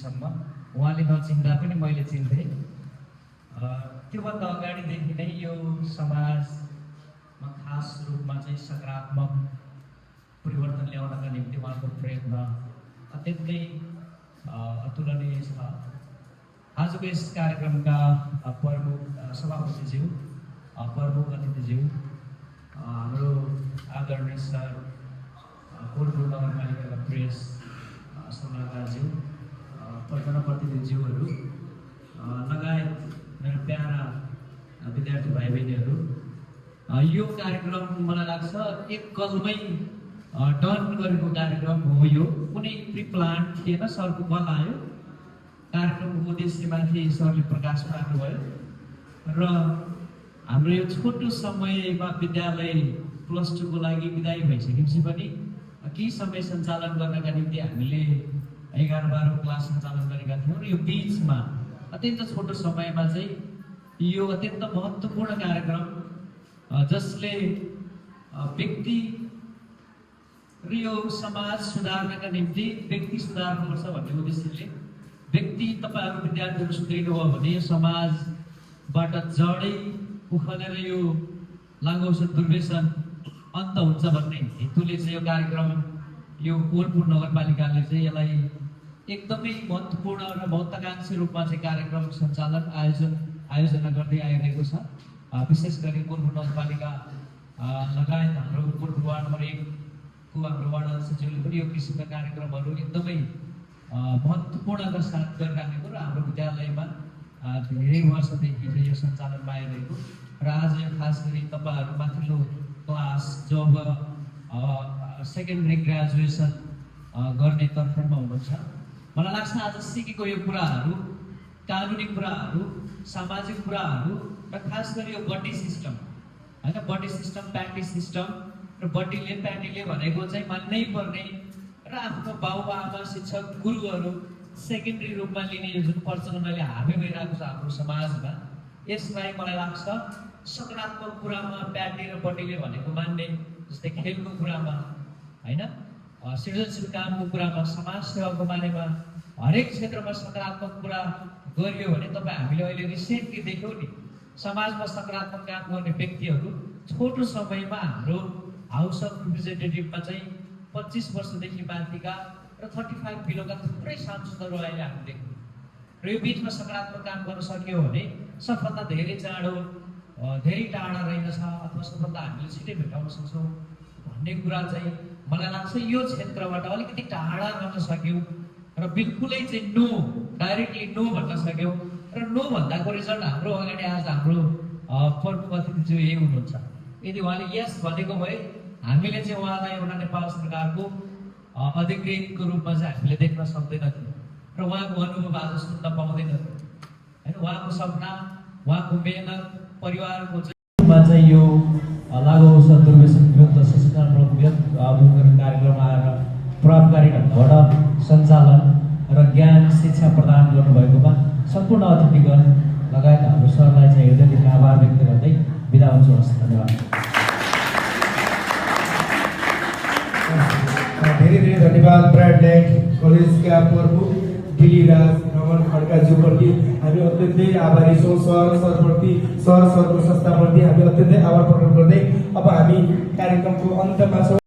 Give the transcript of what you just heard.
दिनसम्म उहाँले नचिन्दा पनि मैले चिन्थेँ। त्योभन्दा अगाडिदेखि नै यो समाजमा खास रूपमा चाहिँ सकारात्मक परिवर्तन ल्याउनका निम्ति उहाँको प्रयत्न अत्यन्तै अतुलनीय छ। आजको यस कार्यक्रमका प्रमुख सभापतिज्यू, प्रमुख अतिथिज्यू, हाम्रो आदरणीय सर कोटपुर नगरपालिकाका प्रेस सल्लाहकारज्यू, जनप्रतिनिधिज्यूहरू लगायत मेरो प्यारा विद्यार्थी भाइ बहिनीहरू, यो कार्यक्रम मलाई लाग्छ एक कलमै डन गरेको कार्यक्रम हो। यो कुनै प्रि प्लान थिएन, सरको बल आयो, कार्यक्रमको उद्देश्यमाथि सरले प्रकाश पार्नुभयो र हाम्रो यो छोटो समयमा विद्यालय +2 को लागि विदाई भइसकेपछि पनि केही समय सञ्चालन गर्नका निम्ति हामीले 11-12 क्लास सञ्चालन गरेका थियौँ र यो बिचमा अत्यन्त छोटो समयमा चाहिँ यो अत्यन्त महत्त्वपूर्ण कार्यक्रम जसले व्यक्ति र यो समाज सुधार्नका निम्ति व्यक्ति सुधार्नुपर्छ भन्ने उद्देश्यले व्यक्ति तपाईँहरू विद्यार्थीहरू सुध्रिनुभयो भने यो समाजबाट जडै उखलेर यो लाङ्गौषध दुर्व्यसन अन्त हुन्छ भन्ने हेतुले चाहिँ यो कार्यक्रम, यो कोटपुर नगरपालिकाले चाहिँ यसलाई एकदमै महत्त्वपूर्ण र महत्त्वाकांक्षी रूपमा चाहिँ कार्यक्रम सञ्चालन आयोजना गर्दै आइरहेको छ। विशेष गरी कोटपुर नगरपालिका लगायत हाम्रो कोटपुर वार्ड नम्बर 1 को हाम्रो वार्ड सचिवले पनि यो किसिमका कार्यक्रमहरू एकदमै महत्त्वपूर्णका साथ गरिराखेको र हाम्रो विद्यालयमा धेरै वर्षदेखि यो सञ्चालनमा आइरहेको र आज यो खास गरी तपाईँहरू माथिल्लो क्लास जब सेकेन्डरी ग्रेजुएसन गर्ने तर्फमा हुनुहुन्छ, मलाई लाग्छ आज सिकेको यो कुराहरू, कानुनी कुराहरू, सामाजिक कुराहरू र खास गरी यो बडी सिस्टम होइन, बडी सिस्टम, प्याटी सिस्टम र बडीले प्याटीले भनेको चाहिँ मान्नै पर्ने र आफ्नो बाबुआमा शिक्षक गुरुहरू सेकेन्डरी रूपमा लिने यो जुन प्रचलन अहिले हावी भइरहेको छ हाम्रो समाजमा, यसलाई मलाई लाग्छ सकारात्मक कुरामा प्याटी र बडीले भनेको मान्ने, जस्तै खेलको कुरामा होइन, सृजनशील कामको कुरामा, समाज सेवाको बारेमा हरेक क्षेत्रमा सकारात्मक कुरा गरियो भने तपाईँ हामीले अहिले रिसेन्टली देख्यौँ नि, समाजमा सकारात्मक काम गर्ने व्यक्तिहरू छोटो समयमा हाम्रो हाउस अफ रिप्रेजेन्टेटिभमा चाहिँ 25 वर्षदेखि माथिका र 35 बिलोका थुप्रै सांसदहरू अहिले हामीले देख्यौँ र यो बिचमा सकारात्मक काम गर्न सकियो भने सफलता धेरै चाँडो धेरै टाढा रहेनछ अथवा सफलता हामीले छिटै भेटाउन सक्छौँ भन्ने कुरा चाहिँ मलाई लाग्छ यो क्षेत्रबाट अलिकति टाढा गर्न सक्यौँ र बिल्कुलै चाहिँ नो, डाइरेक्टली नो भन्न सक्यौँ र नो भन्दाको रिजल्ट हाम्रो अगाडि आज हाम्रो प्रमुख अतिथि चाहिँ यही हुनुहुन्छ। यदि उहाँले यस भनेको भए हामीले चाहिँ उहाँलाई एउटा नेपाल सरकारको अधिकृतको रूपमा चाहिँ हामीले देख्न सक्दैनथ्यौँ र उहाँको अनुभव आज सुन्न पाउँदैनथ्यौँ होइन। उहाँको सपना, उहाँको मेहनत, परिवारको चाहिँ यो लागु औषध दुर्व्यसन विरुद्ध सचेतनामूलक कार्यक्रम आएर प्रभावकारी ढङ्गबाट सञ्चालन र ज्ञान शिक्षा प्रदान गर्नुभएकोमा सम्पूर्ण अतिथिगण लगायत हाम्रो सरलाई चाहिँ हृदयदेखि आभार व्यक्त गर्दै बिदा हुन्छु। हस्, धन्यवाद। धेरै धेरै धन्यवाद ब्राडल्यान्ड कलेजका प्रमुख गिरिराज रमन खड्काज्यूप्रति हामी अत्यन्तै आभारी छौँ। सरप्रति, सरको संस्थाप्रति हामी अत्यन्तै आभार प्रकट गर्दै अब हामी कार्यक्रमको अन्तमा छौँ।